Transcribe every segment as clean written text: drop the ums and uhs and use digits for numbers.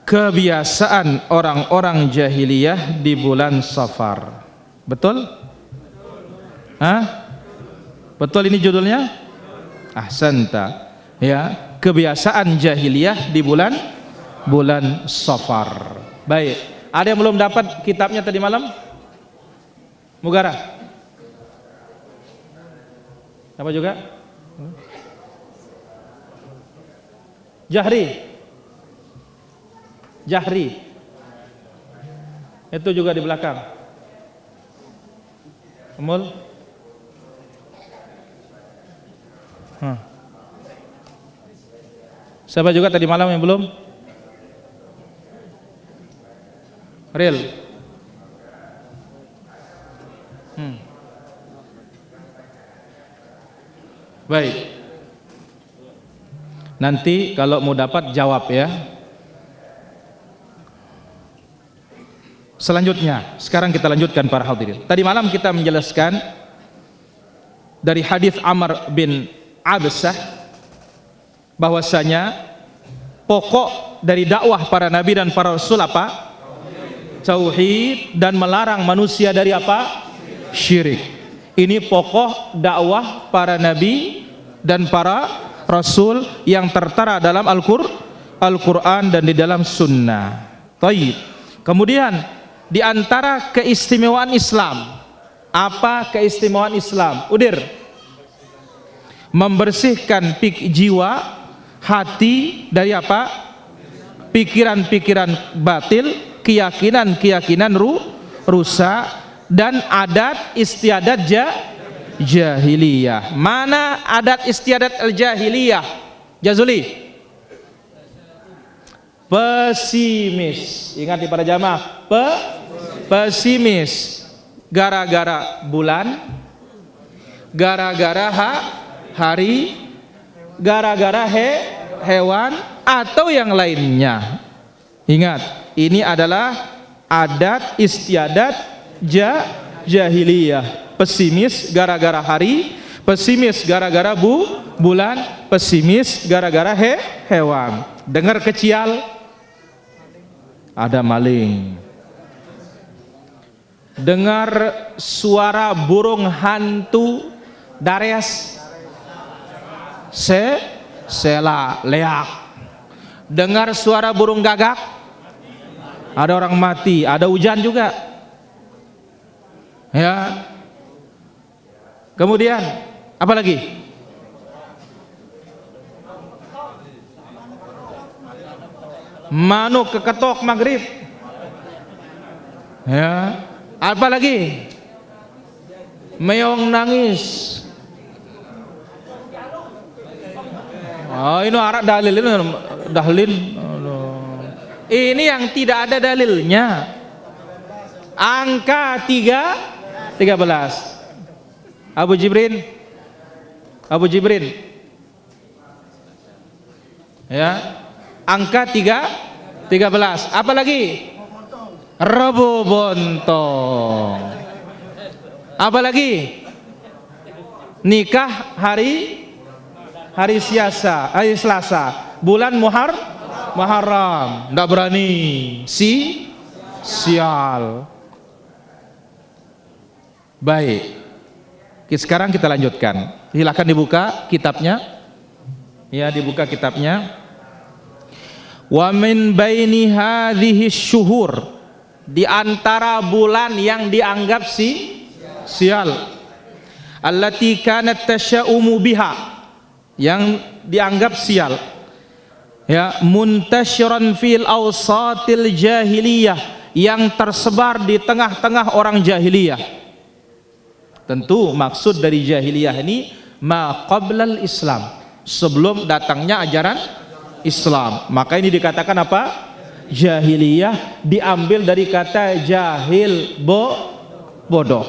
kebiasaan orang-orang jahiliyah di bulan Safar. Betul? Hah? Betul ini judulnya? Ahsanta. Ya, kebiasaan jahiliyah di bulan Safar. Baik. Ada yang belum dapat kitabnya tadi malam? Mugara? Apa juga? Jahri. Itu juga di belakang. Umul? Siapa juga tadi malam yang belum? Real. Baik. Nanti kalau mau dapat jawab ya. Selanjutnya, sekarang kita lanjutkan para hadirin. Tadi malam kita menjelaskan dari hadis Amr bin Absah bahwasanya pokok dari dakwah para nabi dan para rasul apa? Tauhid, dan melarang manusia dari apa? Syirik. Ini pokok dakwah para nabi dan para rasul yang tertera dalam Al-Quran dan di dalam sunnah. Taib. Kemudian di antara keistimewaan Islam, apa keistimewaan Islam? Udir, membersihkan jiwa, hati dari apa? Pikiran-pikiran batil, keyakinan-keyakinan rusak, dan adat istiadat jahiliyah. Mana adat istiadat al-jahiliyah? Jazuli? Pesimis. Ingat di para jamaah, pesimis. Gara-gara bulan, gara-gara hari, gara-gara hewan atau yang lainnya. Ingat, ini adalah adat istiadat jahiliyah. Pesimis gara-gara hari, pesimis gara-gara bulan, pesimis gara-gara hewan. Dengar kecial, ada maling. Dengar suara burung hantu, dares, sela leak. Dengar suara burung gagak, ada orang mati. Ada hujan juga. Ya. Kemudian apa lagi? Manuk keketok maghrib. Ya. Apa lagi? Meong nangis. Oh, ini arak dalil ini dahlin. Ini yang tidak ada dalilnya. Angka 13. Abu Jibrin. Ya. Angka 13. Apa lagi? Rebo bontong. Apa lagi? Nikah hari Selasa. Bulan Muharram. Nggak berani. Sial. Baik. Sekarang kita lanjutkan. Silakan dibuka kitabnya. Ya, dibuka kitabnya. Wa min baini hadhihi syuhur, di antara bulan yang dianggap sial, allati kanat tasya'umu biha, yang dianggap sial, ya, muntasyiran fil awsatil jahiliyah, yang tersebar di tengah-tengah orang jahiliyah. Tentu maksud dari jahiliyah ini ma qablal Islam, sebelum datangnya ajaran Islam. Maka ini dikatakan apa? Jahiliyah, diambil dari kata jahil, bodoh.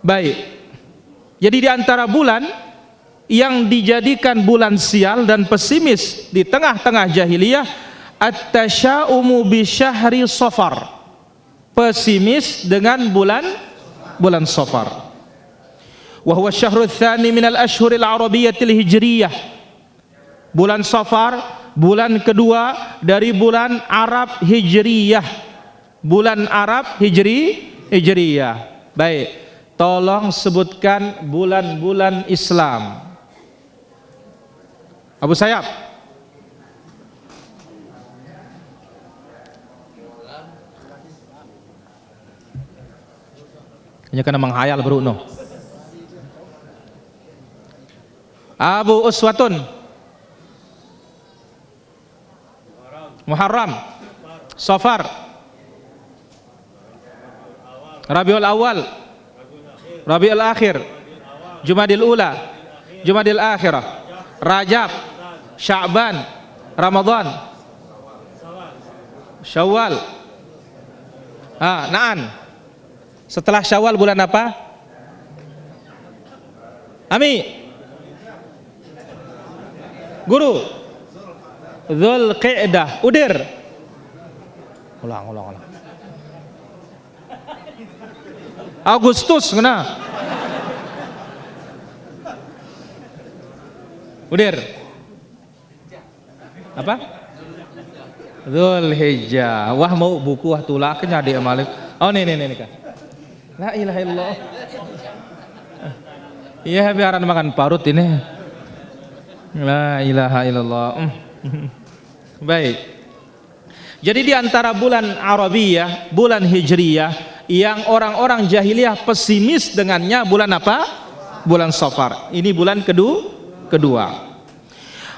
Baik. Jadi di antara bulan yang dijadikan bulan sial dan pesimis di tengah-tengah jahiliyah, at-tasya'umu bi syahri Safar, pesimis dengan bulan Safar. Wa huwa asy-syahru ats-tsani min al-ashhuril arabiyyatil hijriyah. Bulan Safar bulan kedua dari bulan Arab Hijriyah. Bulan Arab Hijriyah. Baik, tolong sebutkan bulan-bulan Islam. Abu Sayyaf. Hanya kena menghayal beruno. Abu Uswatun. Muharram, Safar, Rabiul Awal, Rabiul Akhir, Jumadil Ula, Jumadil Akhirah, Rajab, Sya'ban, Ramadan, Syawal. Na'an. Setelah Syawal bulan apa? Ami. Guru. Dzulqa'dah. Udir. Ulang. Agustus kena. Udir. Apa? Dzulhijjah. Wah mau buku wah tulaknya dia Malik. Oh nih kan. La ilaha illallah. Iya biaran makan parut ini. La ilaha illallah. Baik. Jadi di antara bulan Arabiyah, bulan Hijriyah yang orang-orang jahiliyah pesimis dengannya bulan apa? Bulan Safar. Ini bulan kedua.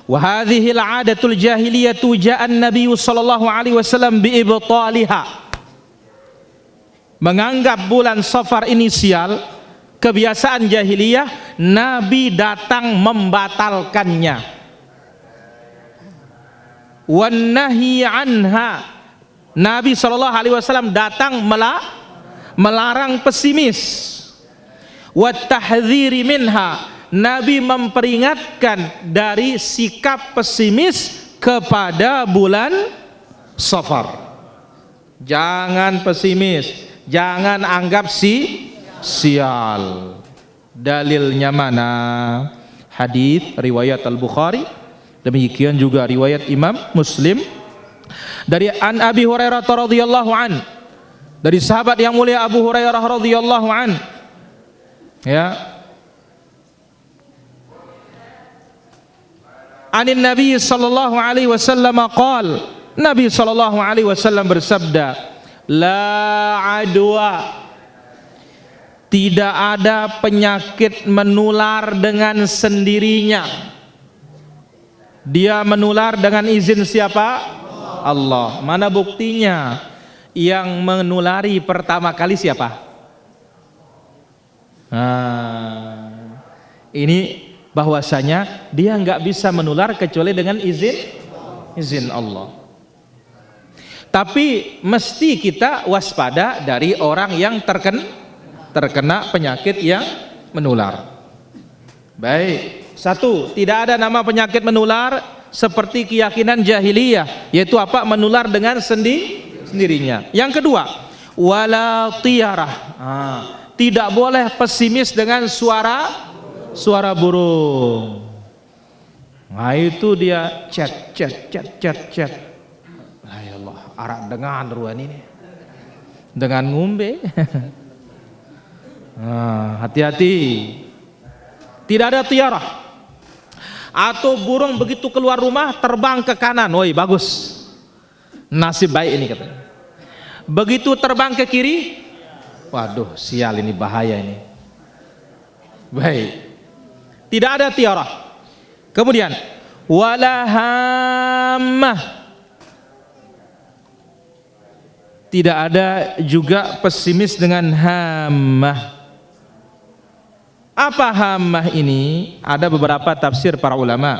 Wa hadhihi al-'adatul jahiliyatu ja'a an-nabiy sallallahu alaihi wasallam bi ibtaliha. Menganggap bulan Safar inisial, kebiasaan jahiliyah, Nabi datang membatalkannya. Wan nahyi anha. Nabi sallallahu alaihi wasallam datang melarang pesimis. Wat tahdziri minha. Nabi memperingatkan dari sikap pesimis kepada bulan Safar. Jangan pesimis, jangan anggap sial. Dalilnya mana? Hadis riwayat Al-Bukhari, demikian juga riwayat Imam Muslim dari an Abi Hurairah radhiyallahu an, dari sahabat yang mulia Abu Hurairah radhiyallahu an, ya, anin Nabi sallallahu alaihi wasallam qala, Nabi sallallahu alaihi wasallam bersabda, la adwa, tidak ada penyakit menular dengan sendirinya. Dia menular dengan izin siapa? Allah. Mana buktinya? Yang menulari pertama kali siapa? Ini bahwasanya dia nggak bisa menular kecuali dengan izin Allah. Tapi mesti kita waspada dari orang yang terkena penyakit yang menular. Baik, satu, tidak ada nama penyakit menular seperti keyakinan jahiliyah, yaitu apa? Menular dengan sendirinya. Yang kedua, wala tiyarah. Tidak boleh pesimis dengan suara burung. Nah itu dia chat. Ya Allah, arak dengan ruan ini dengan ngumbe. Hati-hati. Tidak ada tiarah. Atau burung begitu keluar rumah terbang ke kanan, woi bagus, nasib baik ini katanya. Begitu terbang ke kiri, waduh sial ini, bahaya ini. Baik, tidak ada tiarah. Kemudian wala hammah, tidak ada juga pesimis dengan hammah. Apa hammah ini? Ada beberapa tafsir para ulama.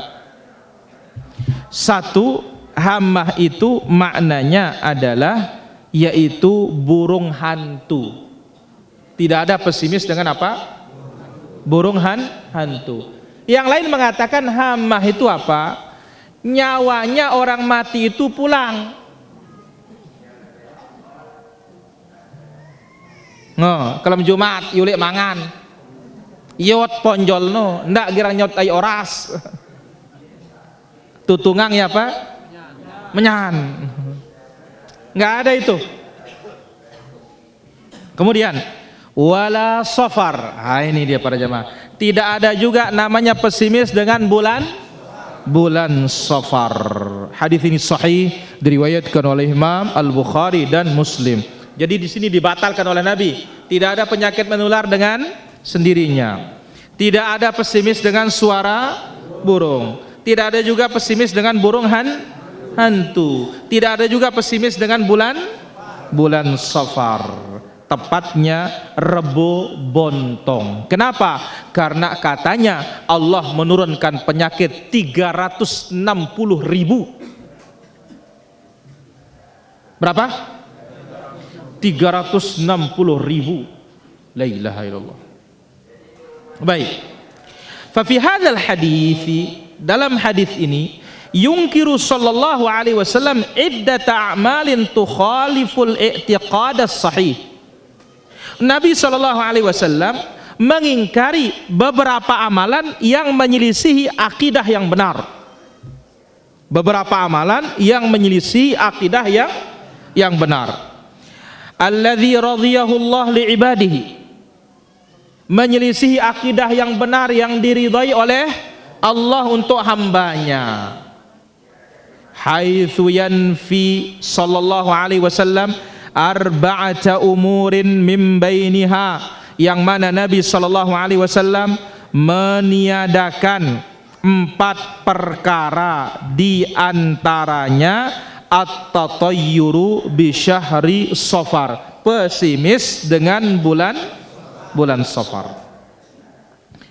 Satu, hammah itu maknanya adalah yaitu burung hantu. Tidak ada pesimis dengan apa? Burung hantu. Yang lain mengatakan hammah itu apa? Nyawanya orang mati itu pulang. Kalau Jumat yulik mangan. Yot ponjol no, ndak gira nyot ay oras. Tutungang ya apa? Menyan. Nggak ada itu. Kemudian wala safar. Ah, ini dia para jamaah. Tidak ada juga namanya pesimis dengan bulan Safar. Hadis ini sahih diriwayatkan oleh Imam Al-Bukhari dan Muslim. Jadi di sini dibatalkan oleh Nabi. Tidak ada penyakit menular dengan sendirinya. Tidak ada pesimis dengan suara burung. Tidak ada juga pesimis dengan burung hantu. Tidak ada juga pesimis dengan bulan Safar. Tepatnya Rebo Bontong. Kenapa? Karena katanya Allah menurunkan penyakit 360.000. Berapa? 360.000. La ilaha illallah. Baik. Fa fi hadzal hadits, dalam hadis ini yungkiru sallallahu alaihi wasallam iddata a'malin tukhaliful i'tiqad as-sahih. Nabi sallallahu alaihi wasallam mengingkari beberapa amalan yang menyelisihi akidah yang benar. Beberapa amalan yang menyelisihi akidah yang benar. Alladzi radiyahu Allah li ibadihi. Menyelisihi akidah yang benar yang diridhai oleh Allah untuk hambanya. Haitsu yanfi sallallahu alaihi wasallam arba'ata umurin min bainiha, yang mana Nabi sallallahu alaihi wasallam meniadakan 4 perkara, di antaranya at-tatayyuru bi syahri Safar, pesimis dengan bulan Safar.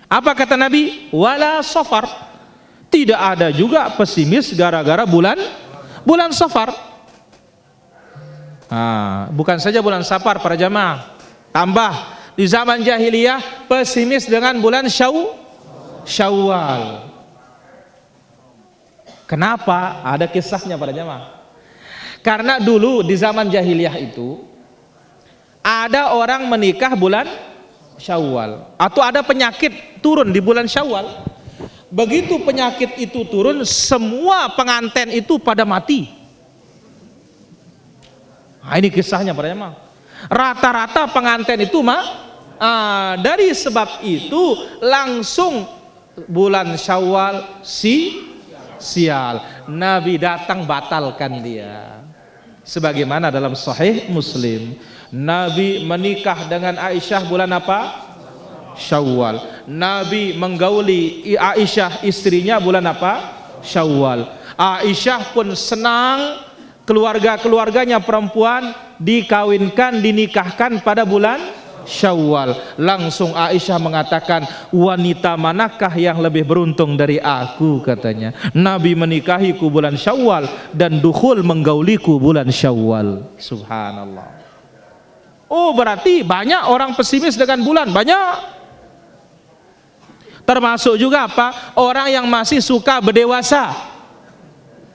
Apa kata Nabi? Wala Safar. Tidak ada juga pesimis gara-gara bulan Safar. Bukan saja bulan Safar para jamaah, tambah di zaman jahiliyah pesimis dengan bulan Syawal. Kenapa? Ada kisahnya para jamaah. Karena dulu di zaman jahiliyah itu ada orang menikah bulan Syawal, atau ada penyakit turun di bulan Syawal. Begitu penyakit itu turun, semua pengantin itu pada mati. Nah, ini kisahnya para jemaah. Rata-rata pengantin itu dari sebab itu langsung bulan Syawal sial. Nabi datang batalkan dia. Sebagaimana dalam Sahih Muslim, Nabi menikah dengan Aisyah bulan apa? Syawal. Nabi menggauli Aisyah istrinya bulan apa? Syawal. Aisyah pun senang keluarga-keluarganya perempuan dikawinkan, dinikahkan pada bulan Syawal. Langsung Aisyah mengatakan, wanita manakah yang lebih beruntung dari aku, katanya. Nabi menikahiku bulan Syawal dan dukhul menggauliku bulan Syawal. Subhanallah. Oh, berarti banyak orang pesimis dengan bulan, banyak. Termasuk juga apa? Orang yang masih suka berdewasa,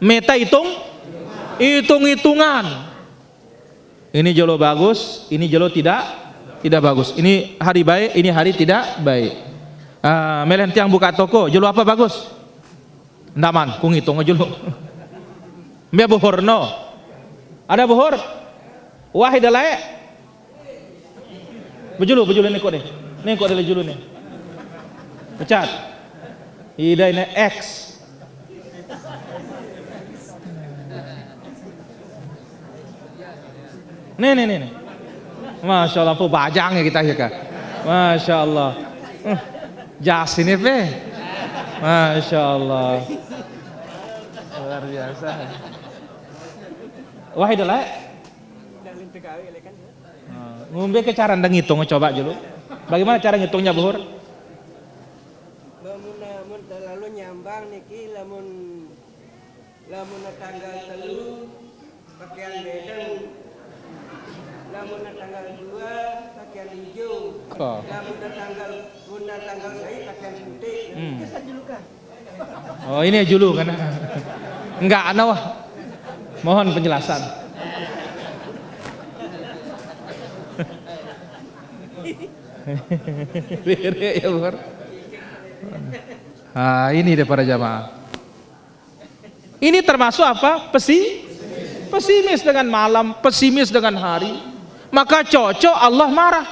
meta hitung-hitungan. Ini jolo bagus, ini jolo tidak bagus. Ini hari baik, ini hari tidak baik. Melentiang buka toko, jolo apa bagus? Ndaman, ku ngitung jolo. Mbak buhur no. Ada buhur? Wahid alae. Bejulu ini kok deh. Nih kok ada julu nih. Pecat. Ida ini X. Nih. Masya Allah, bajangnya kita ya kak. Masya Allah. Jas ini pe. Masya Allah. Luar biasa. Wahid lah. Ngombe ke cara ngitung, coba dulu. Bagaimana cara ngitungnya buhur? Lamun terlalu nyambang niki lamun tanggal 3 pakaian bedeng. Lamun tanggal 2 pakaian hijau. Lamun tanggal saya pakaian putih. Kisah julu kan? Oh, ini julu kan? Enggak, wah. Mohon penjelasan. Ini deh para jamaah. Ini termasuk apa? Pesimis dengan malam, pesimis dengan hari. Maka cocok Allah marah.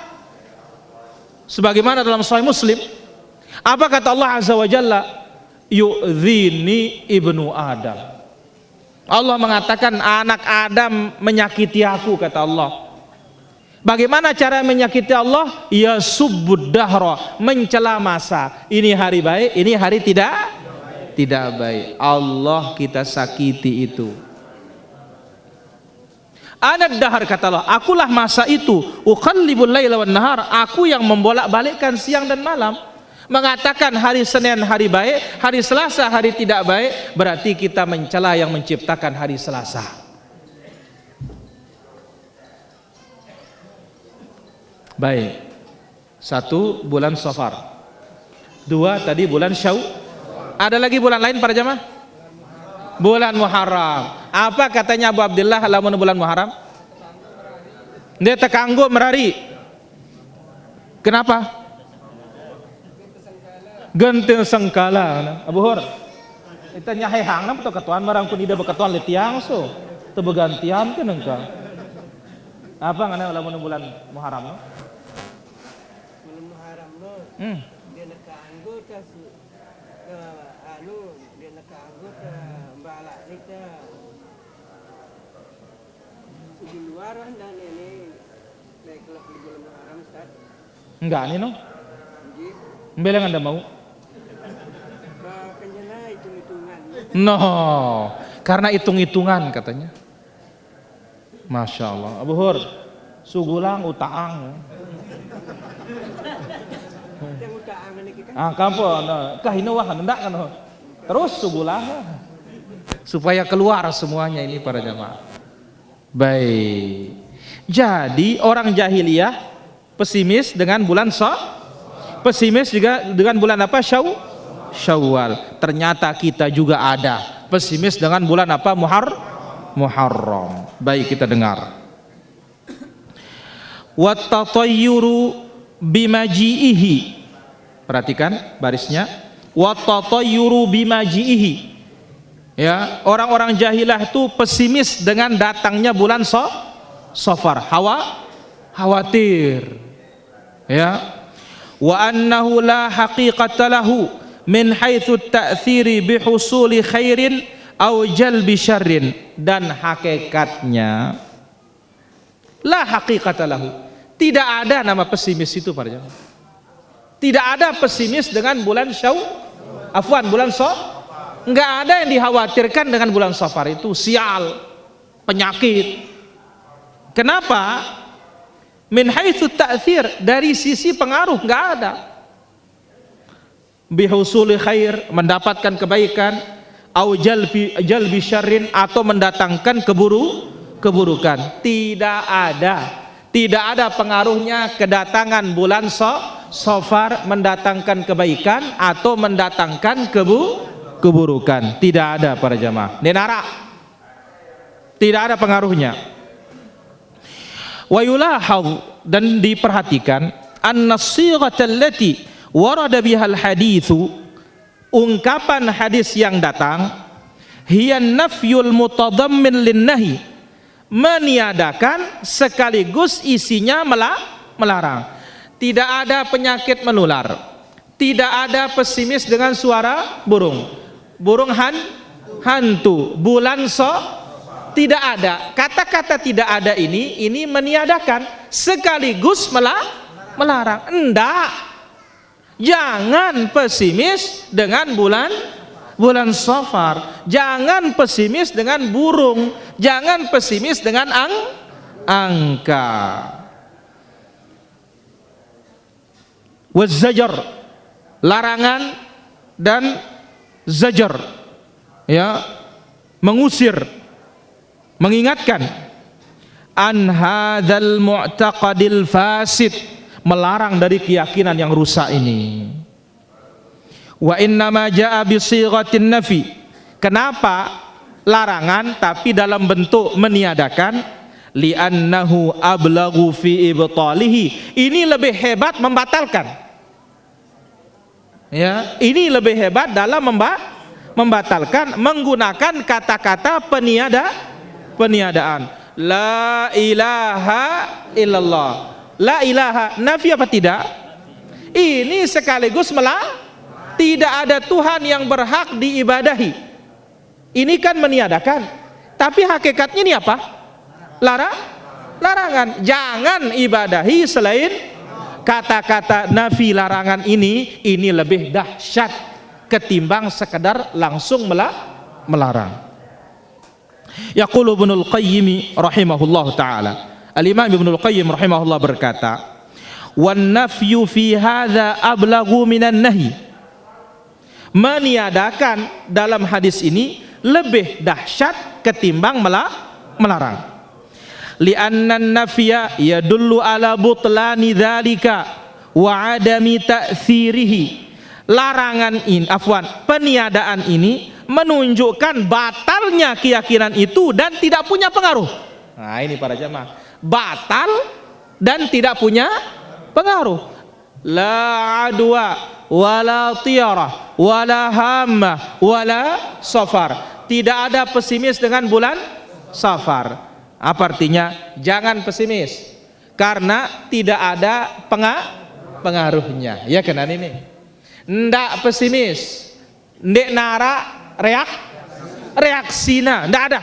Sebagaimana dalam Sahih Muslim, apa kata Allah Azza wa Jalla? Yu'dhini ibnu Adam. Allah mengatakan anak Adam menyakiti aku, kata Allah. Bagaimana cara menyakiti Allah? Ya subbud dahra, mencela masa. Ini hari baik, ini hari tidak baik. Allah kita sakiti itu. Anak dahar, kata Allah, akulah masa itu. Uqallibul laila wan nahar, aku yang membolak-balikkan siang dan malam. Mengatakan hari Senin hari baik, hari Selasa hari tidak baik, berarti kita mencela yang menciptakan hari Selasa. Baik. 1 bulan Safar. 2 tadi bulan Syawal. Ada lagi bulan lain para jamaah? Bulan Muharram. Apa katanya Abu Abdullah lamun bulan Muharram? Dia tekanggo merari. Kenapa? Genting sengkala. Abu Hur. Kita nyahai hang nam to ketuan marang kun ida beketuan letiang so. Teu begantian kan engka. Apa ngana lamun bulan Muharram? Bulan Muharram lo. Dia nak anggo ta dia nak anggo ta balak ni ta. Di luar dan ini naik kelab di bulan Muharram Ustaz. Enggak nih no. Nggih. Mbeleng Anda mau? Kenjana hitung-hitungan. No, karena hitung-hitungan katanya. Masya Allah. Abu Hur, sugulang utaang. Yang utaang ini kita. Kampo, kahino wah hendak kan. Terus sugulang. Supaya keluar semuanya ini para jamaah. Baik. Jadi orang jahiliyah pesimis dengan bulan pesimis juga dengan bulan apa? Syawal. Ternyata kita juga ada pesimis dengan bulan apa? Muharram. Baik, kita dengar. Wattatayyuru bimaji'ihi. Perhatikan barisnya. Wattatayyuru bimaji'ihi. Ya, orang-orang jahilah itu pesimis dengan datangnya bulan Safar. Khawatir. Ya. Wa annahu la haqiqata lahu min haitsu ta'thiri bihusuli khairin aw jalbi syarrin, dan hakikatnya la haqiqata lahu, tidak ada nama pesimis itu para jemaah. Tidak ada pesimis dengan bulan bulan enggak ada yang dikhawatirkan dengan bulan Safar itu, sial, penyakit. Kenapa? Min haitsu ta'thir, dari sisi pengaruh enggak ada. Bihusuli khair, mendapatkan kebaikan, au jalbi syarrin, atau mendatangkan keburukan. Tidak ada pengaruhnya kedatangan bulan Safar mendatangkan kebaikan atau mendatangkan keburukan. Tidak ada para jamaah. Nenara. Tidak ada pengaruhnya. Wa yulahadh, dan diperhatikan, an-nasighata allati warada bihal haditsu, ungkapan hadis yang datang, hiyan nafyul mutadammin linnahi, meniadakan sekaligus isinya melarang. Tidak ada penyakit menular, tidak ada pesimis dengan suara burung hantu, bulan tidak ada. Kata-kata tidak ada ini meniadakan sekaligus melarang. Enggak. Jangan pesimis dengan bulan Safar. Jangan pesimis dengan burung. Jangan pesimis dengan angka. Wazzajar, larangan dan zajar, ya, mengusir, mengingatkan, an hadzal mu'taqadil fasid, melarang dari keyakinan yang rusak ini. Wa innama jaa bi sighatin nafi, kenapa larangan tapi dalam bentuk meniadakan? Li'annahu ablaghu fi ibtalihi, ini lebih hebat membatalkan. Ya, ini lebih hebat dalam membatalkan menggunakan kata-kata peniadaan. La ilaha illallah. La ilaha nafi apa tidak? Ini sekaligus tidak ada Tuhan yang berhak diibadahi. Ini kan meniadakan. Tapi hakikatnya ini apa? Larangan. Jangan ibadahi selain kata-kata nafi larangan ini lebih dahsyat ketimbang sekedar langsung melarang. Yaqulu Ibnul Qayyim rahimahullah taala. Al-Imam Ibnul Qayyim rahimahullah berkata, "Wan nafyu fi hadza ablagu minan nahi." Meniadakan dalam hadis ini lebih dahsyat ketimbang melarang. Li'anna an-nafya yadullu ala butlani dzalika wa adami ta'thirihi. Peniadaan ini menunjukkan batalnya keyakinan itu dan tidak punya pengaruh. Nah, ini para jamaah, batal dan tidak punya pengaruh. La adwa wala tiyarah wala hamma wala safar. Tidak ada pesimis dengan bulan Safar. Apa artinya? Jangan pesimis karena tidak ada pengaruhnya. Ya kan ini? Ndak pesimis, ndak nara reaksina, ndak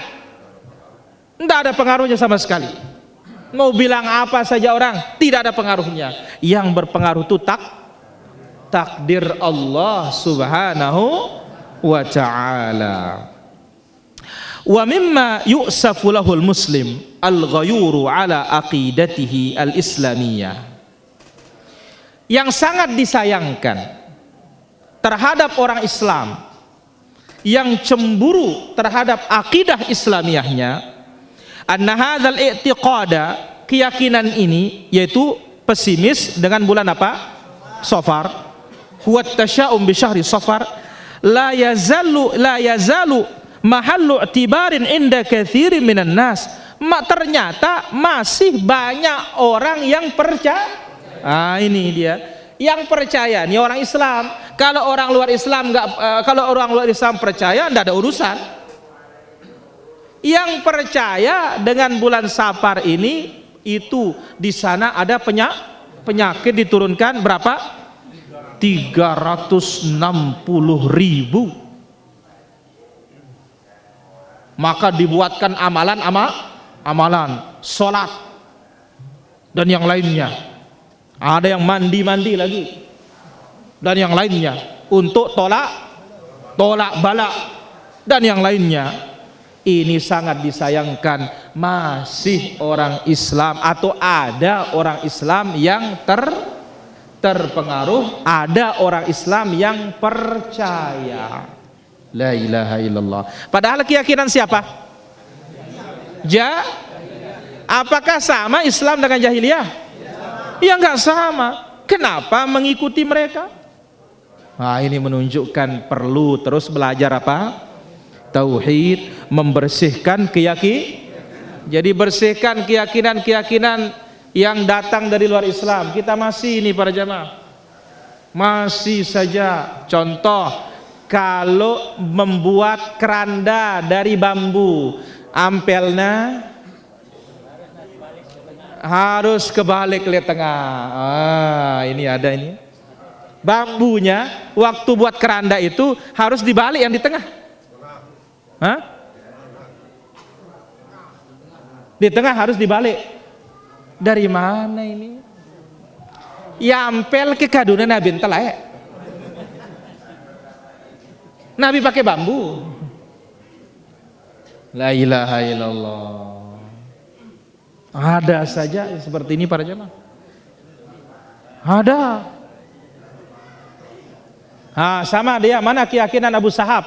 ada pengaruhnya sama sekali. Mau bilang apa saja orang, tidak ada pengaruhnya. Yang berpengaruh itu takdir Allah subhanahu wa ta'ala. Wa mimma yu'safu lahul muslim al-ghayuru ala aqidatihi al-islamiyah. Yang sangat disayangkan terhadap orang Islam yang cemburu terhadap akidah Islamiyahnya, anna hadzal i'tiqada, keyakinan ini yaitu pesimis dengan bulan apa? Safar, huwa tasya'um bi syahri Safar, la yazalu mahallu i'tibarin inda katsirin minan nas. Ternyata masih banyak orang yang percaya. Ini dia yang percaya, ini orang Islam. Kalau orang luar Islam percaya, tidak ada urusan. Yang percaya dengan bulan Safar ini, itu di sana ada penyakit diturunkan berapa? 360.000. Maka dibuatkan amalan, sholat dan yang lainnya. Ada yang mandi lagi dan yang lainnya untuk tolak bala dan yang lainnya. Ini sangat disayangkan, masih orang Islam atau ada orang Islam yang terpengaruh, ada orang Islam yang percaya. La ilaha illallah. Padahal keyakinan siapa? Apakah sama Islam dengan jahiliyah? Ya enggak sama. Kenapa mengikuti mereka? Nah, ini menunjukkan perlu terus belajar apa? Tauhid, membersihkan keyakinan. Jadi bersihkan keyakinan yang datang dari luar Islam. Kita masih ini para jamaah, masih saja. Contoh, kalau membuat keranda dari bambu, ampelnya harus kebalik lihat tengah. Ini ada ini. Bambunya waktu buat keranda itu harus dibalik yang di tengah. Di tengah harus dibalik. Dari mana ini? Yampel ke kaduna Nabi telek. Nabi pakai bambu. La ilaha illallah. Ada saja seperti ini para jemaah. Ada. Sama dia, mana keyakinan Abu Sahab?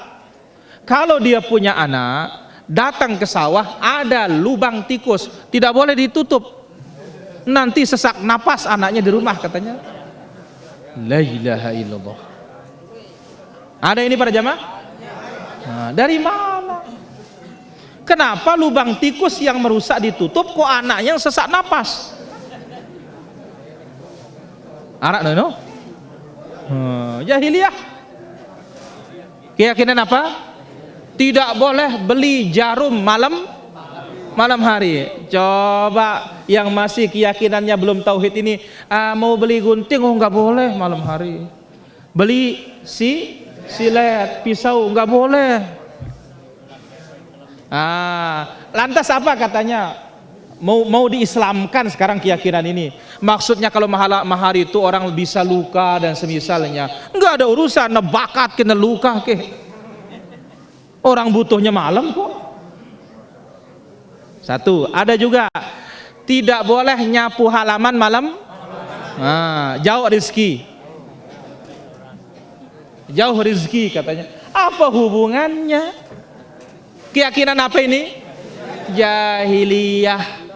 Kalau dia punya anak, datang ke sawah, ada lubang tikus, tidak boleh ditutup. Nanti sesak napas anaknya di rumah katanya. La ilaha illallah. Ada ini para jemaah? Dari mana? Kenapa lubang tikus yang merusak ditutup, kok anaknya yang sesak napas? Anak no? Jahiliyah. Keyakinan apa? Tidak boleh beli jarum malam hari. Coba yang masih keyakinannya belum tauhid ini, mau beli gunting, oh nggak boleh malam hari. Beli silet, pisau, nggak boleh. Lantas apa katanya? Mau diislamkan sekarang keyakinan ini. Maksudnya kalau mahar itu orang bisa luka dan semisalnya. Nggak ada urusan bakat kena luka ke. Orang butuhnya malam kok. Satu, ada juga tidak boleh nyapu halaman malam. Jauh rezeki. Jauh rezeki katanya. Apa hubungannya? Keyakinan apa ini? Jahiliyah.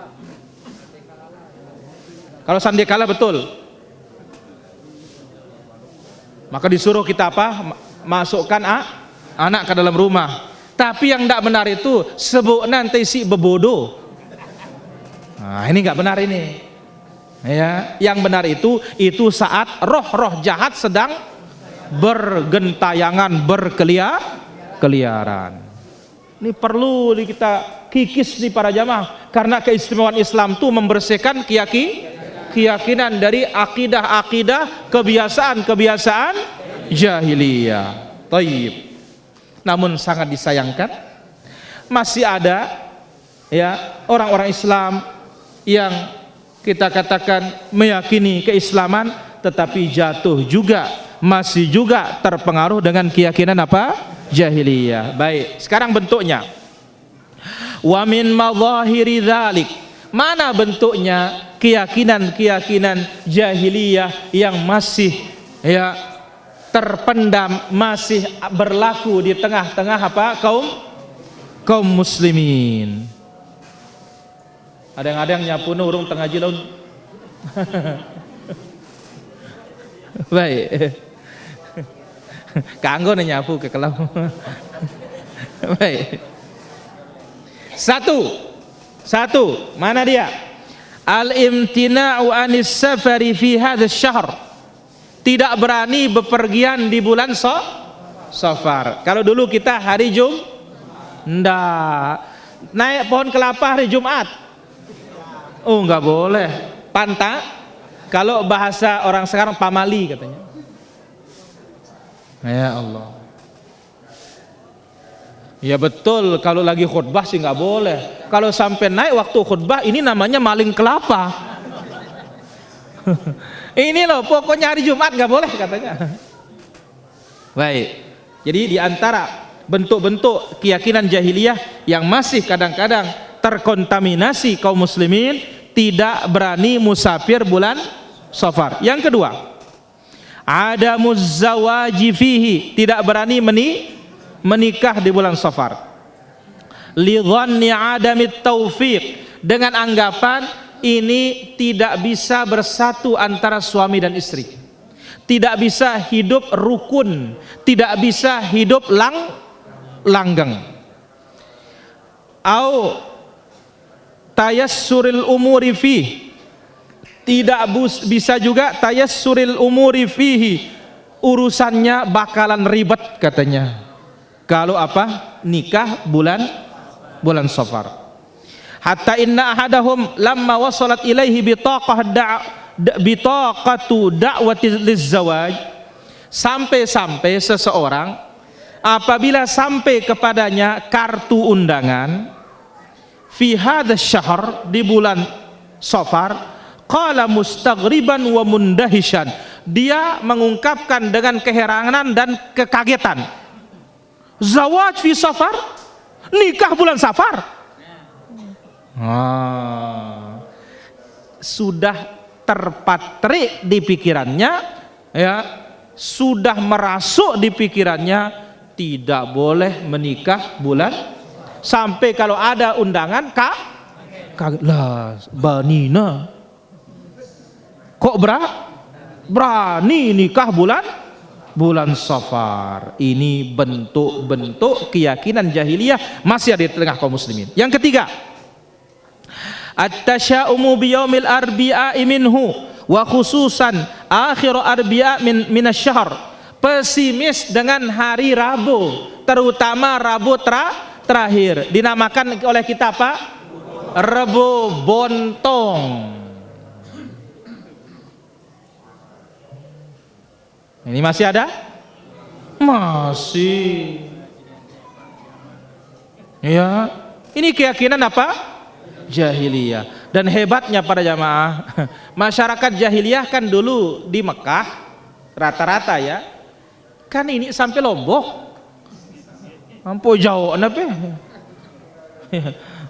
Kalau sandekala betul, maka disuruh kita apa? Masukkan anak ke dalam rumah. Tapi yang tidak benar itu sebut nanti si bebodo. Ini nggak benar ini. Ya, yang benar itu saat roh-roh jahat sedang bergentayangan, berkeliaran. Ini perlu kita kikis nih para jamaah, karena keistimewaan Islam itu membersihkan keyakinan dari akidah-akidah, kebiasaan jahiliyah. Taib. Namun sangat disayangkan masih ada ya orang-orang Islam yang kita katakan meyakini keislaman tetapi jatuh juga, masih juga terpengaruh dengan keyakinan apa? Jahiliyah. Baik, sekarang bentuknya. Wa min madhahiri dzalik. Mana bentuknya keyakinan jahiliyah yang masih ya terpendam, masih berlaku di tengah-tengah apa? Kaum muslimin. Ada yang nyapu urung tengah jilaun. Baik. Kanggo nyapu ke kelau. Baik. Satu, mana dia? Al-imtina'u anis safari fi hadzal syahr. Tidak berani bepergian di bulan Safar. Kalau dulu kita hari ndak naik pohon kelapa hari Jumat. Oh, nggak boleh. Kalau bahasa orang sekarang pamali katanya. Ya Allah. Ya betul, kalau lagi khutbah sih nggak boleh. Kalau sampai naik waktu khutbah, ini namanya maling kelapa. Ini loh, pokoknya hari Jumat nggak boleh katanya. Baik. Jadi di antara bentuk-bentuk keyakinan jahiliyah yang masih kadang-kadang terkontaminasi kaum muslimin, tidak berani musafir bulan Safar. Yang kedua, ada muzzawaji fihi, tidak berani menikah di bulan Safar. Li dhanni adamit taufiq, dengan anggapan ini tidak bisa bersatu antara suami dan istri, tidak bisa hidup rukun, tidak bisa hidup langgeng. Au tayassuril umuri fihi, tidak bisa juga tayassuril umuri fihi, urusannya bakalan ribet katanya kalau apa? Nikah bulan Safar. Hatta inna ahadahum lamma wasalat ilaihi bitaqatu da'wati lizzawaj, sampai seseorang apabila sampai kepadanya kartu undangan fi hadzal syahr, di bulan Safar, qala mustaghriban wa mundahishan, dia mengungkapkan dengan keheranan dan kekagetan, zawaj fi Safar, nikah bulan Safar. Sudah terpatrik di pikirannya, ya, sudah merasuk di pikirannya, tidak boleh menikah bulan, sampai kalau ada undangan kaget lah, banina kok berani nikah bulan Safar. Ini bentuk-bentuk keyakinan jahiliyah masih ada di tengah kaum muslimin. Yang ketiga, at-tasya'umu biyaumil arbi'a minhu wa khususan akhir arbi'a min asy-syahr, pesimis dengan hari Rabu, terutama Rabu terakhir. Dinamakan oleh kita apa? Rebo Bontong. Ini masih ada? Masih. Ya, ini keyakinan apa? Jahiliyah. Dan hebatnya para jamaah, masyarakat jahiliyah kan dulu di Mekah rata-rata ya, kan ini sampai Lombok, ampun jauh, kenapa?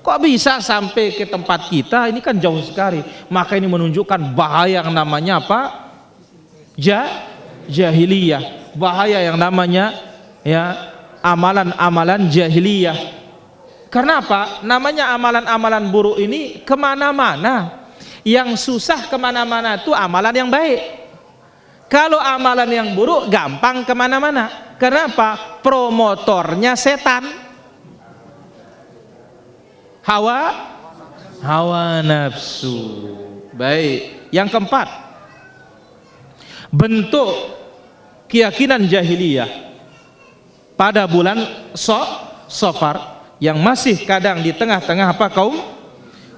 Kok bisa sampai ke tempat kita? Ini kan jauh sekali. Maka ini menunjukkan bahaya yang namanya apa? Jahiliyah. Bahaya yang namanya ya amalan-amalan jahiliyah. Karena apa? Namanya amalan-amalan buruk ini kemana-mana. Yang susah kemana-mana itu amalan yang baik. Kalau amalan yang buruk gampang kemana-mana. Kenapa? Promotornya setan. Hawa nafsu. Baik. Yang keempat, bentuk keyakinan jahiliyah pada bulan Safar yang masih kadang di tengah-tengah apa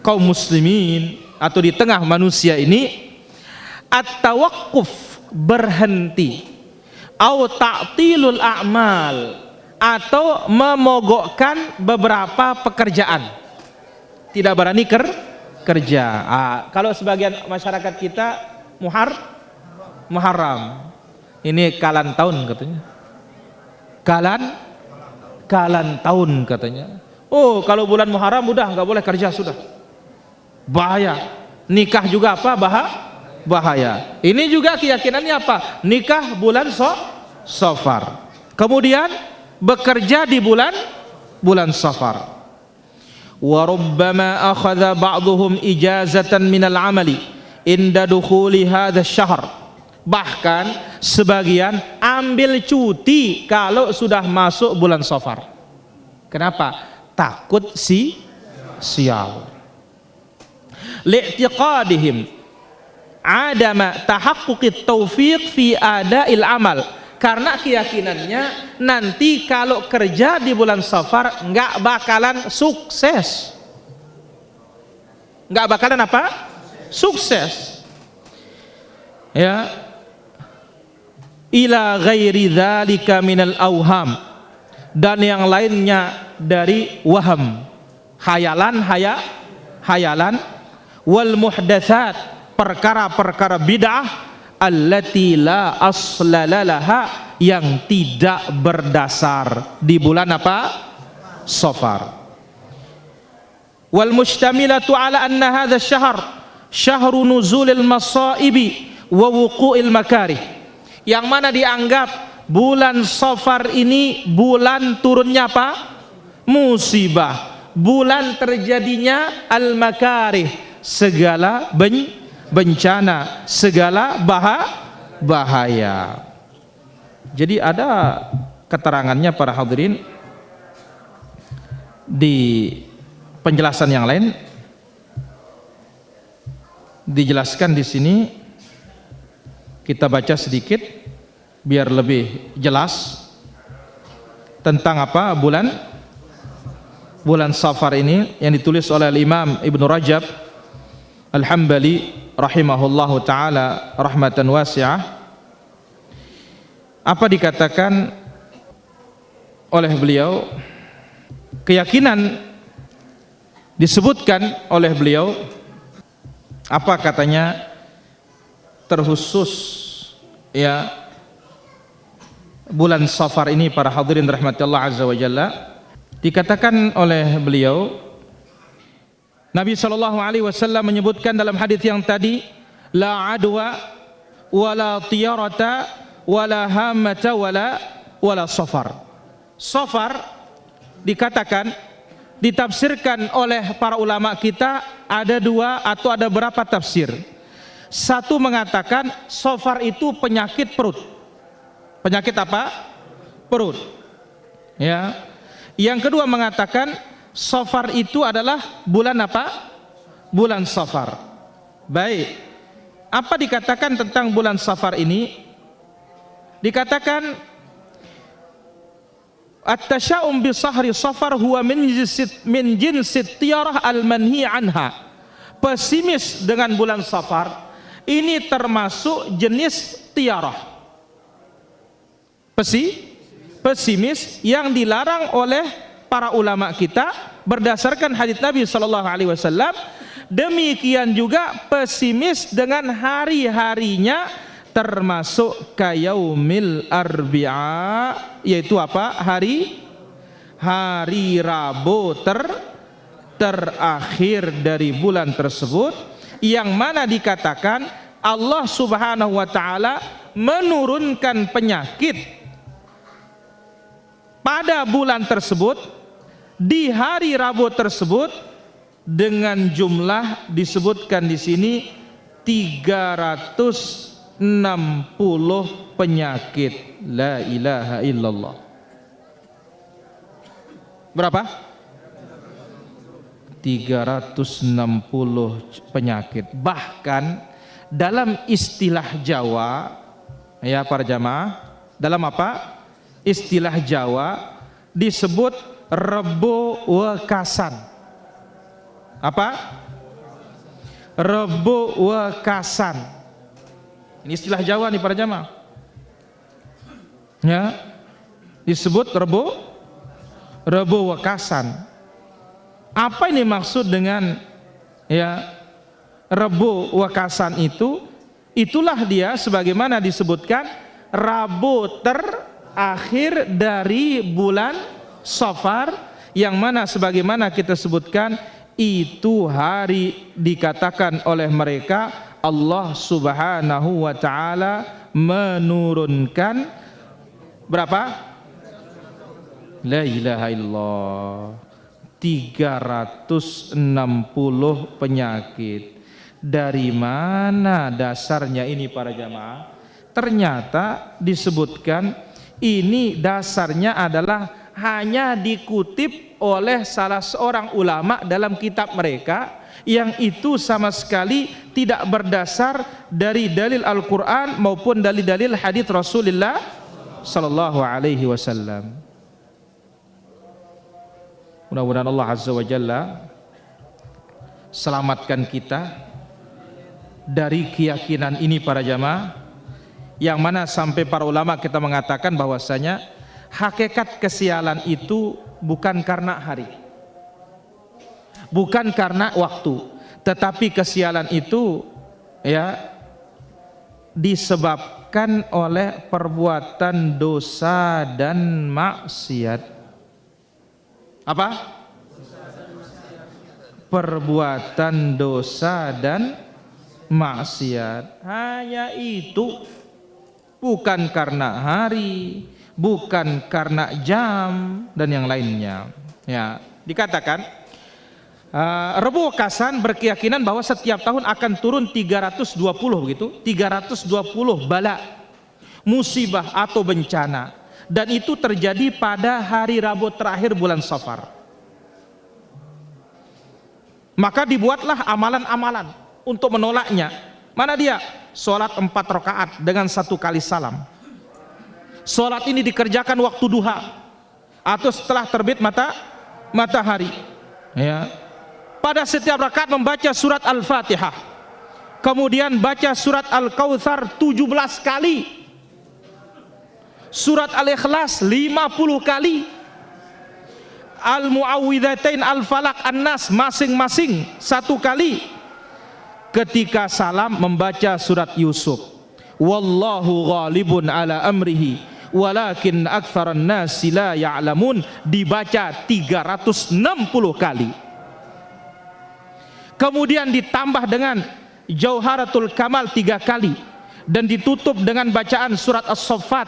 kaum muslimin atau di tengah manusia ini, at-tawaqquf, berhenti, au ta'tilul a'mal, atau memogokkan beberapa pekerjaan, tidak berani kerja. Kalau sebagian masyarakat kita Muharram ini kalan tahun katanya, kalan tahun katanya. Oh, kalau bulan Muharram udah nggak boleh kerja, sudah bahaya. Nikah juga apa? Bahaya. Ini juga keyakinannya apa? Nikah bulan Safar, kemudian bekerja di bulan Safar. Wa rubbama akhadha ba'dhum ijazatan minal amali inda dukhuli hadzal syahr. Bahkan sebagian ambil cuti kalau sudah masuk bulan Safar. Kenapa? Takut sial. Li'tiqadihim adama tahaqquqit taufiq fi ada'il amal. Karena keyakinannya nanti kalau kerja di bulan Safar nggak bakalan sukses. Nggak bakalan apa? Sukses. Ya. Ila ghairi dzalika minal auham, dan yang lainnya dari waham, hayalan, wal muhdatsat, perkara-perkara bid'ah, allati la aslala laha, yang tidak berdasar di bulan apa? Safar. Wal mustamilatu ala anna hadha syahr syahru nuzulil masaibi wa wuqu'il makarih, yang mana dianggap bulan Safar ini bulan turunnya apa? Musibah, bulan terjadinya al-makarih, segala bencana, segala bahaya. Jadi ada keterangannya para hadirin di penjelasan yang lain, dijelaskan di sini. Kita baca sedikit biar lebih jelas tentang apa bulan Safar ini, yang ditulis oleh Imam Ibnu Rajab Al-Hambali rahimahullahu taala rahmatan wasi'ah. Apa dikatakan oleh beliau? Keyakinan disebutkan oleh beliau, apa katanya, terkhusus ya bulan Safar ini para hadirin rahmatillah azza wa jalla. Dikatakan oleh beliau, Nabi sallallahu alaihi wasallam menyebutkan dalam hadis yang tadi, la adwa wala tiyarata wala hamata wala safar. Safar dikatakan, ditafsirkan oleh para ulama kita ada dua atau ada berapa tafsir. Satu mengatakan Safar itu penyakit perut. Penyakit apa? Perut. Ya. Yang kedua mengatakan Safar itu adalah bulan apa? Bulan Safar. Baik. Apa dikatakan tentang bulan Safar ini? dikatakan at-tasya'um bi sahri safar huwa min jinsit tiyarah al-manhi anha. Pesimis dengan bulan Safar ini termasuk jenis tiarah, pesimis yang dilarang oleh para ulama kita berdasarkan hadits Nabi sallallahu alaihi wasallam. Demikian juga pesimis dengan hari-harinya, termasuk kayaumil arbi'a, yaitu apa? Hari Rabu terakhir dari bulan tersebut, yang mana dikatakan Allah Subhanahu wa taala menurunkan penyakit pada bulan tersebut di hari Rabu tersebut dengan jumlah disebutkan di sini 360 penyakit. La ilaha illallah. Berapa? 360 penyakit. Bahkan dalam istilah Jawa, ya para jamaah, dalam apa? Istilah Jawa disebut Rebo Wekasan. Apa? Rebo Wekasan. Ini istilah Jawa nih para jamaah. Ya, disebut Rebo Wekasan. Apa ini maksud dengan ya Rebo Wekasan itu? Itulah dia sebagaimana disebutkan Rabu terakhir dari bulan Safar, yang mana sebagaimana kita sebutkan itu hari dikatakan oleh mereka Allah Subhanahu wa taala menurunkan berapa? La ilaha illallah. 360 penyakit. Dari mana dasarnya ini para jamaah? Ternyata disebutkan ini dasarnya adalah hanya dikutip oleh salah seorang ulama dalam kitab mereka, yang itu sama sekali tidak berdasar dari dalil Al-Quran maupun dalil-dalil hadits Rasulullah sallallahu alaihi wasallam. Mudah-mudahan Allah Azza wa Jalla selamatkan kita dari keyakinan ini para jamaah, yang mana sampai para ulama kita mengatakan bahwasanya hakikat kesialan itu bukan karena hari, bukan karena waktu, tetapi kesialan itu ya disebabkan oleh perbuatan dosa dan maksiat. Apa? Perbuatan dosa dan maksiat. Hanya itu, bukan karena hari, bukan karena jam dan yang lainnya. Ya, dikatakan Rebo Wekasan berkeyakinan bahwa setiap tahun akan turun 320 begitu, 320 bala, musibah atau bencana, dan itu terjadi pada hari Rabu terakhir bulan Safar. Maka dibuatlah amalan-amalan untuk menolaknya. Mana dia? Sholat 4 rakaat dengan 1 kali salam. Sholat ini dikerjakan waktu duha atau setelah terbit matahari. Ya. Pada setiap rakaat membaca surat Al-Fatihah, kemudian baca surat Al-Kautsar 17 kali, surat Al-Ikhlas 50 kali, Al-Mu'awwidzatain Al-Falaq An-Nas masing-masing 1 kali. Ketika salam membaca surat Yusuf, wallahu ghalibun ala amrihi walakin aktsaran nasi la ya'lamun, dibaca 360 kali. Kemudian ditambah dengan Jauharatul Kamal 3 kali, dan ditutup dengan bacaan surat As-Saffat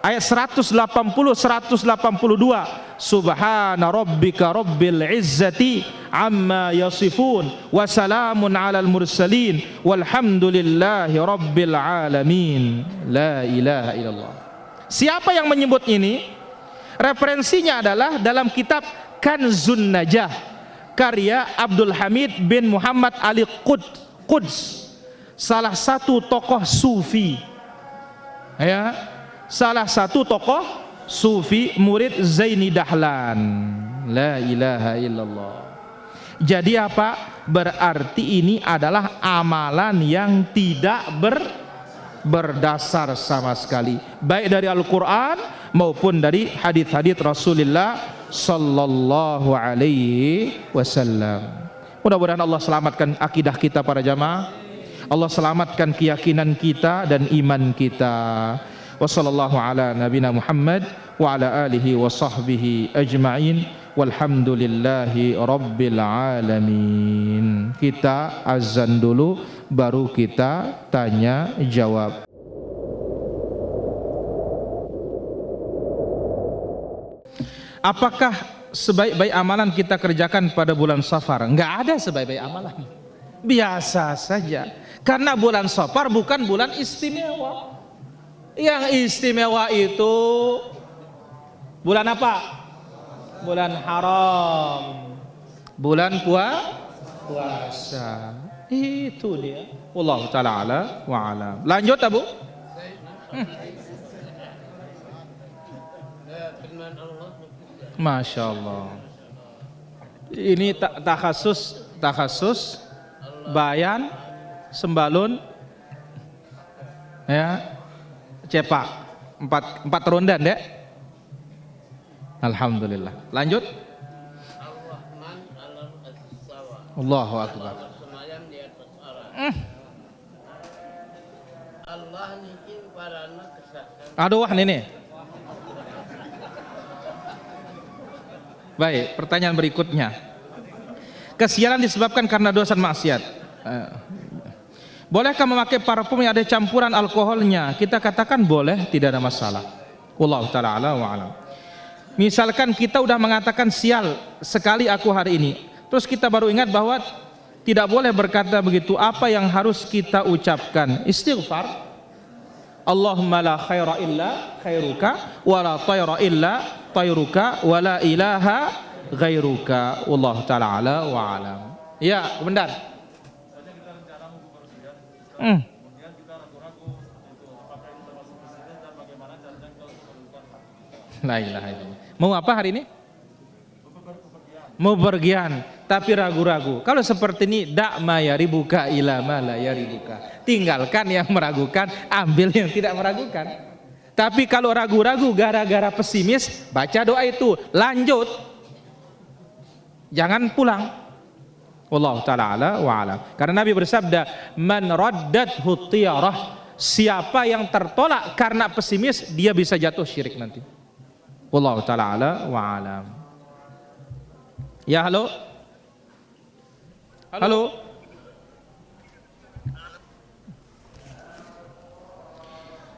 ayat 180-182, subhana rabbika rabbil izzati amma yasifun wa salamun alal mursalin walhamdulillahi rabbil alamin. La ilaha illallah. Siapa yang menyebut ini? Referensinya adalah dalam kitab Kanzun Najah karya Abdul Hamid bin Muhammad Ali Quds, salah satu tokoh sufi, ya, salah satu tokoh sufi murid Zaini Dahlan. La ilaha illallah. Jadi apa? Berarti ini adalah amalan yang tidak berdasar sama sekali, baik dari Al-Quran maupun dari hadits-hadits Rasulullah sallallahu alaihi wasallam. Mudah-mudahan Allah selamatkan akidah kita para jamaah, Allah selamatkan keyakinan kita dan iman kita. Wassallallahu ala nabina Muhammad wa ala alihi wa sahbihi ajma'in, walhamdulillahi rabbil alamin. Kita azan dulu, baru kita tanya jawab. Apakah sebaik-baik amalan kita kerjakan pada bulan Safar? Enggak ada sebaik-baik amalan, biasa saja. Karena bulan Safar bukan bulan istimewa. Yang istimewa itu bulan apa? Bulan haram, bulan puasa. Itu dia. Wallahu ta'ala ala wa alam. Lanjut Abu. Masya Allah. Ini takhasus bayan, sembalun, ya, cepak, empat rondan deh. Alhamdulillah. Lanjut. Allahu akbar. Aduh wah ini. Baik, pertanyaan berikutnya. Kesialan disebabkan karena dosa maksiat. Bolehkah memakai parfum yang ada campuran alkoholnya? Kita katakan boleh, tidak ada masalah. Wallahu ta'ala ala wa alam. Misalkan kita udah mengatakan sial sekali aku hari ini, terus kita baru ingat bahwa tidak boleh berkata begitu. Apa yang harus kita ucapkan? Istighfar. Allahumma la khaira illa khairuka wa la tayra illa tayruka wa la ilaha ghairuka. Wallahu ta'ala ala wa alam. Ya, benar. La ilaha illallah. Mau apa hari ini? Mau bergian, tapi ragu-ragu. Kalau seperti ini, dak ma yaribuka ila ma la yaribuka. Tinggalkan yang meragukan, ambil yang tidak meragukan. Tapi kalau ragu-ragu gara-gara pesimis, baca doa itu, lanjut. Jangan pulang. Wallahu ta'ala ala wa alam. Karena Nabi bersabda, man raddathu tiyarah, siapa yang tertolak karena pesimis, dia bisa jatuh syirik nanti. Wallahu ta'ala ala wa alam. Ya, halo. Halo.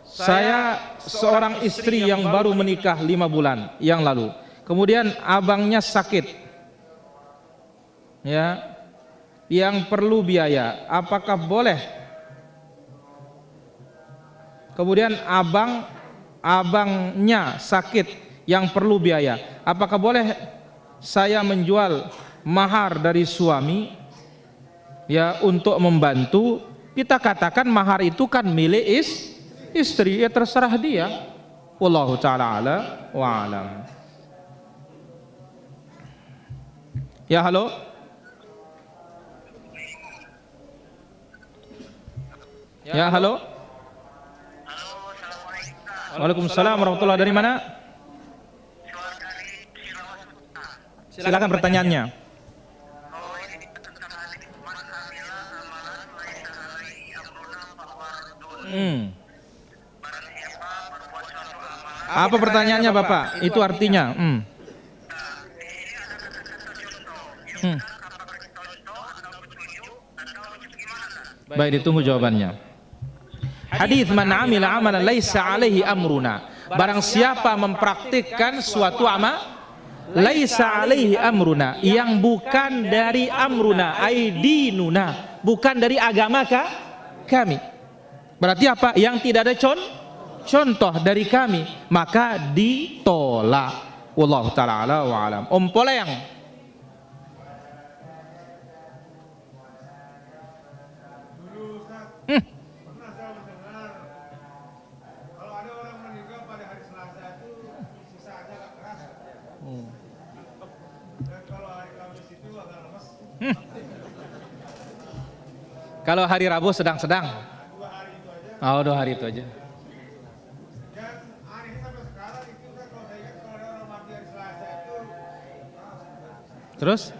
Saya seorang istri yang baru menikah 5 bulan yang lalu. Kemudian abangnya sakit, ya, yang perlu biaya. Apakah boleh? Kemudian abangnya sakit yang perlu biaya. Apakah boleh saya menjual mahar dari suami, ya, untuk membantu? Kita katakan mahar itu kan milik istri, ya terserah dia. Wallahu ta'ala ala wa alam. Ya, halo. Ya, halo. Waalaikumsalam warahmatullahi. Dari mana? Silakan pertanyaannya. Apa pertanyaannya Bapak? Itu artinya. Baik, ditunggu jawabannya. Hadis man amila amalan laisa alaihi amruna. Barang siapa mempraktikkan suatu amal laisa alaihi amruna, yang bukan dari amruna, aidinuna, bukan dari agama kami. Berarti apa? Yang tidak ada contoh dari kami, maka ditolak. Wallahu ta'ala ala wa alam. Om Poleng. Kalau hari Rabu sedang-sedang. Oh, 2 hari itu aja. Terus?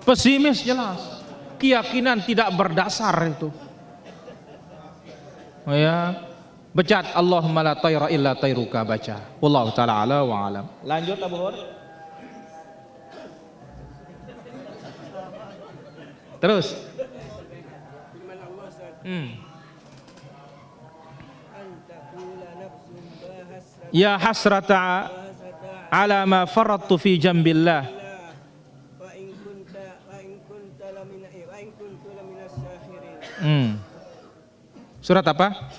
Pesimis jelas. Keyakinan tidak berdasar itu. Oh ya. Becat Allahumma la tayra illa tayruka, baca. Wallahu taala ala wa alam. Lanjut Abu Hur. Terus. Firman Allah Ustaz, antakula nafsun bahasrata Ya hasrata ala ma faradtu fi jambillah. wa in kuntu lamina sakhirin. Surat apa?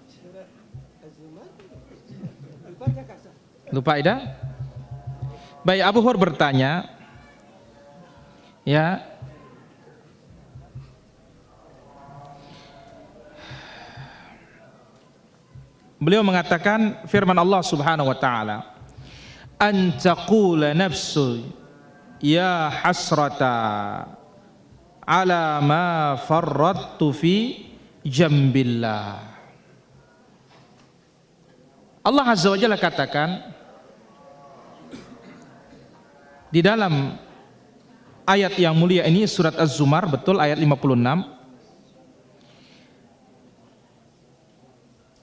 Surat Az-Zumar. Baca kasar. Lupa Ida? Baik, Abu Hur bertanya, ya, beliau mengatakan firman Allah Subhanahu wa taala, an taqula nafsu ya hasrata ala ma farrattu fi jambillah. Allah Azza wa Jalla katakan di dalam ayat yang mulia ini, surat Az-Zumar, betul, ayat 56.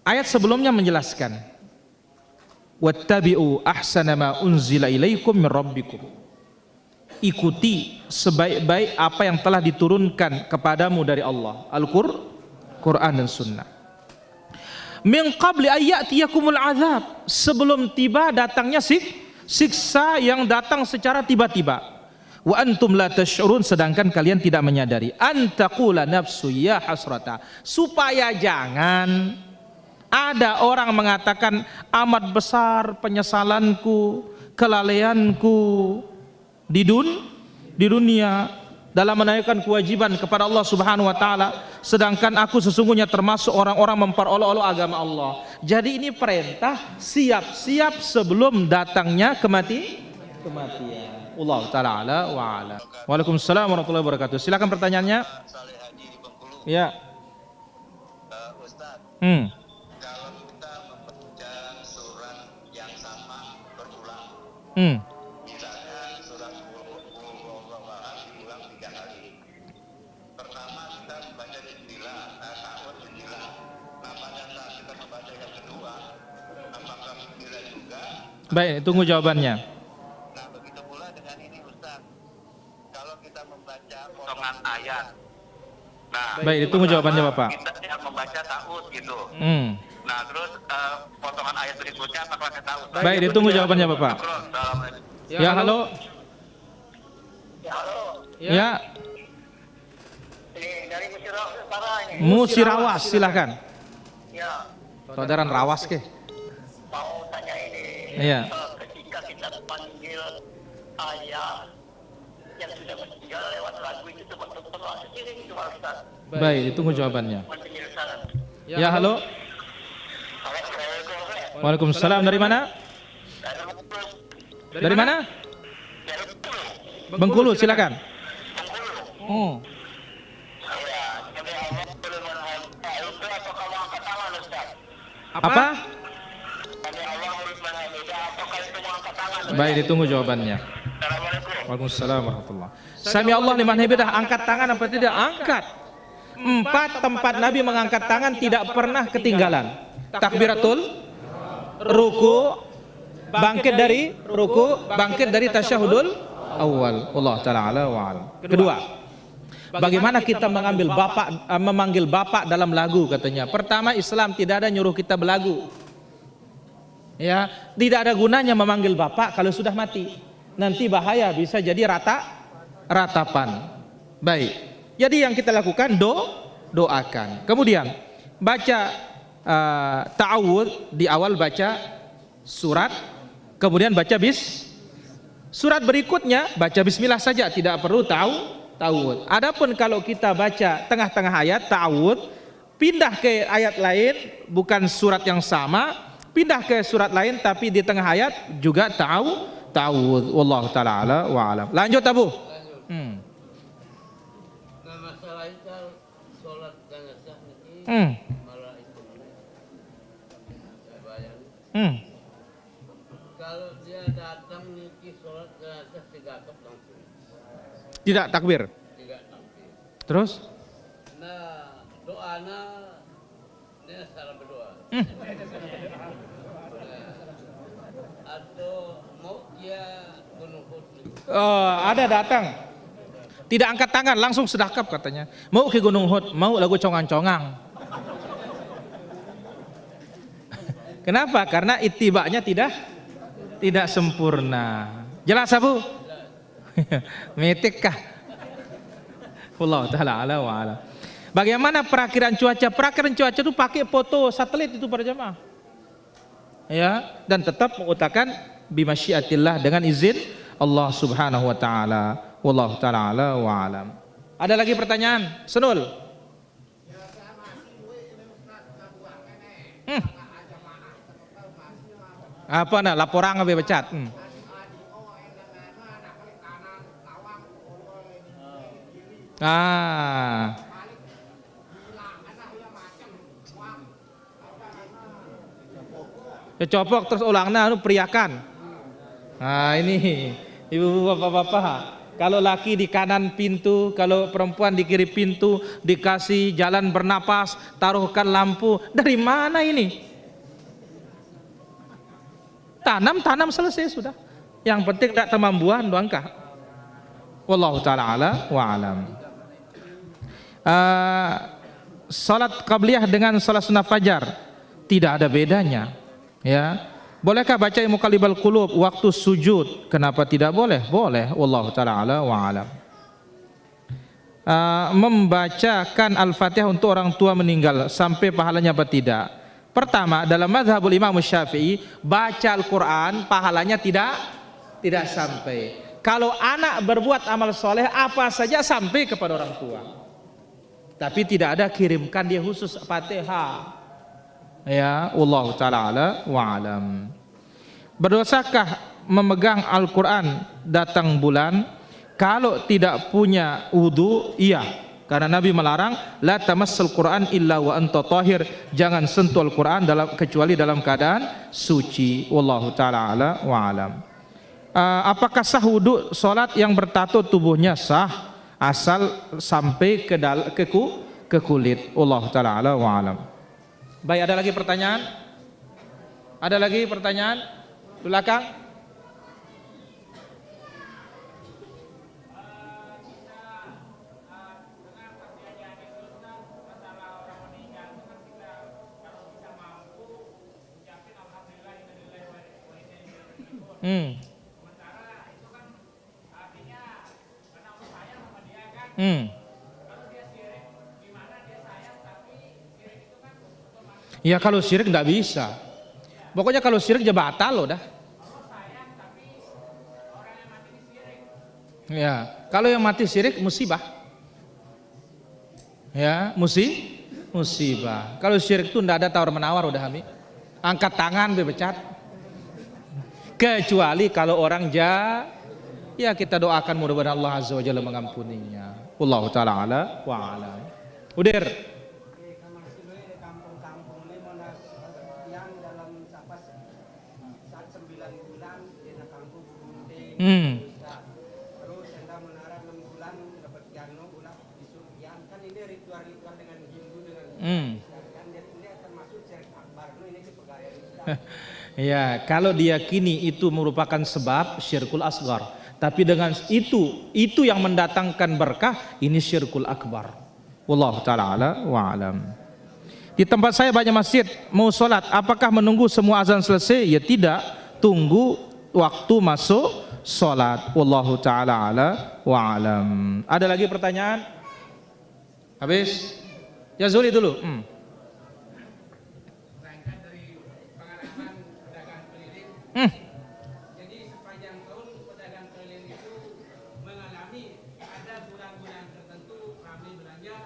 Ayat sebelumnya menjelaskan, wattabi'u ahsana ma unzila ilaikum min rabbikum. Ikuti sebaik-baik apa yang telah diturunkan kepadamu dari Allah, Al-Quran dan Sunnah. Min qabli ayyatiyakumul azab, sebelum tiba datangnya siksa yang datang secara tiba-tiba. Wa antum la tash'urun, sedangkan kalian tidak menyadari. Antaqula nafsu ya hasrata, supaya jangan ada orang mengatakan amat besar penyesalanku, kelalaianku di dunia dalam menunaikan kewajiban kepada Allah Subhanahu wa taala, sedangkan aku sesungguhnya termasuk orang-orang memperolok-olok agama Allah. Jadi ini perintah siap-siap sebelum datangnya kematian. Allah taala ala wa ala. Waalaikumsalam warahmatullahi wabarakatuh. Silakan pertanyaannya. Saleh Haji di Bengkulu. Ya. Ustaz, kalau kita membaca surat yang sama berulang, misalnya surat diulang 3 kali. Pertama kita membaca bismillah, ta'awud bismillah. Nah pada saat kita membaca yang kedua, apakah bismillah juga? Baik, tunggu jawabannya. Nah begitu pula dengan ini Ustaz, kalau kita membaca potongan ayat, nah Baik, ditunggu jawabannya Bapak. kita membaca ta'ud gitu. Nah terus potongan ayat berikutnya apakah kita ta'ud? Baik, ditunggu jawabannya Bapak. Assalamualaikum. Ya, halo. Ya halo, Ya, ini dari Musirawas Utara ini. Musirawas, silakan. Ya, Saudara Rawas ke? mau tanya ini. Iya. Ketika kita panggil ayah yang sudah meninggal lewat lagu itu betul-betul sendiri itu Ustaz. Baik, ditunggu jawabannya. Penjelasan. Ya, halo. Assalamualaikum. Waalaikumsalam. Dari mana? Dari mana? Bengkulu, silakan. Oh. Apa? Baik, ditunggu jawabannya. Waalaikumsalam warahmatullahi wabarakatuh. Sami Allah liman hamidah, angkat tangan apa tidak? Angkat. 4 tempat Nabi mengangkat tangan tidak pernah ketinggalan. Takbiratul ruku, bangkit dari ruku, bangkit dari tasyahudul awal. Allah taala ala wa alam. Kedua, bagaimana kita memanggil bapak dalam lagu katanya. Pertama, Islam tidak ada nyuruh kita berlagu. Ya, tidak ada gunanya memanggil bapak kalau sudah mati. Nanti bahaya, bisa jadi ratapan. Baik. Jadi yang kita lakukan doakan. Kemudian baca ta'awud, di awal baca surat, kemudian baca surat berikutnya baca bismillah saja, tidak perlu ta'awud. Adapun kalau kita baca tengah-tengah ayat ta'awud, pindah ke ayat lain, bukan surat yang sama, pindah ke surat lain tapi di tengah ayat juga ta'awudz. Wallahu taala ala wa alam. Lanjut Abu. Nah masalah itu sholat jenazah ini malah itu saya bayang. Kalau dia datang niki sholat jenazah tidak langsung. Tidak takbir. Tidak takbir. Terus? Nah doana dia salah berdoa. Atau mau dia gunung Uhud. Oh, ada datang. Tidak angkat tangan, langsung sedekap katanya. Mau ke Gunung Uhud, mau lagu congang-congang. Kenapa? Karena itibanya tidak sempurna. Jelas Abu? Metik kah? Wallahu taala ala wa ala. Bagaimana perakiran cuaca? Perakiran cuaca itu pakai foto satelit itu para jamaah. Ya, dan tetap mengutarakan bimasyiatillah dengan izin Allah Subhanahu wa taala. Wallahu taala ala wa alam. Ada lagi pertanyaan? Senul. Apa nak laporan abe becat? Ya copok terus ulangna anu periakan. Nah ini ibu bapak-bapak. Kalau laki di kanan pintu, kalau perempuan di kiri pintu, dikasih jalan bernapas, taruhkan lampu. Dari mana ini? Tanam selesai sudah. Yang penting tidak temambuan doangkah. Wallahu taala ala wa alam. Salat qabliyah dengan salat sunnah fajar tidak ada bedanya. Ya. Bolehkah baca Muqallibal Qulub waktu sujud? Kenapa tidak boleh? Boleh. Wallahu taala ala wa alam. Membacakan Al-Fatihah untuk orang tua meninggal sampai pahalanya apa tidak? Pertama, dalam mazhabul Imam Syafi'i, baca Al-Qur'an pahalanya tidak sampai. Kalau anak berbuat amal soleh apa saja sampai kepada orang tua. Tapi tidak ada kirimkan dia khusus Fatihah. Ya, wallahu taala ala wa alam. Berdosakah memegang Al-Qur'an datang bulan? Kalau tidak punya wudu, iya. Karena Nabi melarang la tamassul Qur'an illa wa anta tahir. Jangan sentuh Al-Qur'an kecuali dalam keadaan suci. Wallahu taala ala wa alam. Apakah sah wudu salat yang bertato tubuhnya? Sah asal sampai ke kulit. Wallahu taala ala wa alam. Baik, ada lagi pertanyaan? Ada lagi pertanyaan? Di belakang? Ya kalau syirik nggak bisa. Pokoknya kalau syirik ya batal loh dah. Ya, kalau yang mati syirik musibah. Ya, musibah. Kalau syirik itu ndak ada tawar menawar udah Hami. Angkat tangan bebecat. Kecuali kalau orang ya kita doakan mudah-mudahan Allah Azza wa Jalla mengampuninya. Wallahu taala ala wa alam. Udir. Kampung-kampung ini mana yang dalam saat 9 bulan di kampung gunting. Terus anda menara 6 bulan dapat jano ulah disuruh kan ini ritual-ritual dengan Hindu dengan kan jadi ini termasuk syirik akbar ini kepegawaian. Ya, kalau diyakini itu merupakan sebab syirkul asgar, tapi dengan itu yang mendatangkan berkah, ini syirkul akbar. Wallahu taala ala wa alam. Di tempat saya banyak masjid, mau sholat, apakah menunggu semua azan selesai? Ya tidak, tunggu waktu masuk sholat. Wallahu taala ala wa alam. Ada lagi pertanyaan? Habis? Ya Zuli dulu. Jadi sepanjang tahun pedagang keliling itu mengalami ada bulan-bulan tertentu ramai belanja,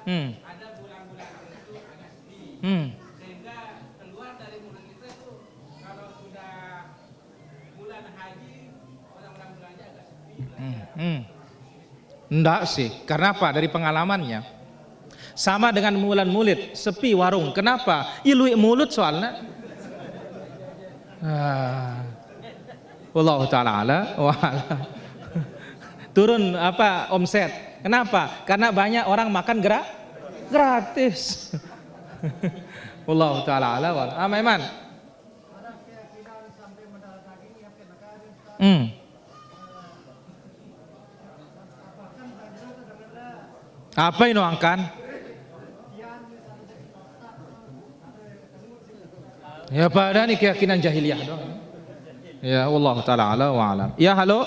ada bulan-bulan tertentu agak sepi. Sehingga keluar dari mulut kita itu kalau sudah bulan haji Enggak sih. Karena apa? Dari pengalamannya. Sama dengan mulan mulit, sepi warung. Kenapa? Iluik mulut soalnya. Wallahu ta'ala ala wa ala. Turun apa omset. Kenapa? Karena banyak orang makan gratis. Wallahu ta'ala ala wa ala. Iman. Apa ini angkan? Ya pada ini keyakinan jahiliyah dong. Ya Allah taala ala wa alam. Ya halo.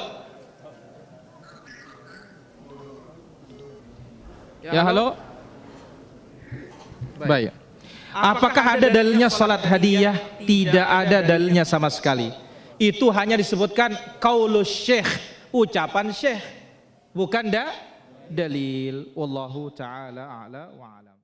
Ya halo. Baik. Apakah ada dalilnya salat hadiah? Tidak ada dalilnya sama sekali. Itu hanya disebutkan qaulus syekh, ucapan syekh, bukan dalil. Wallahu taala a'la wa alam.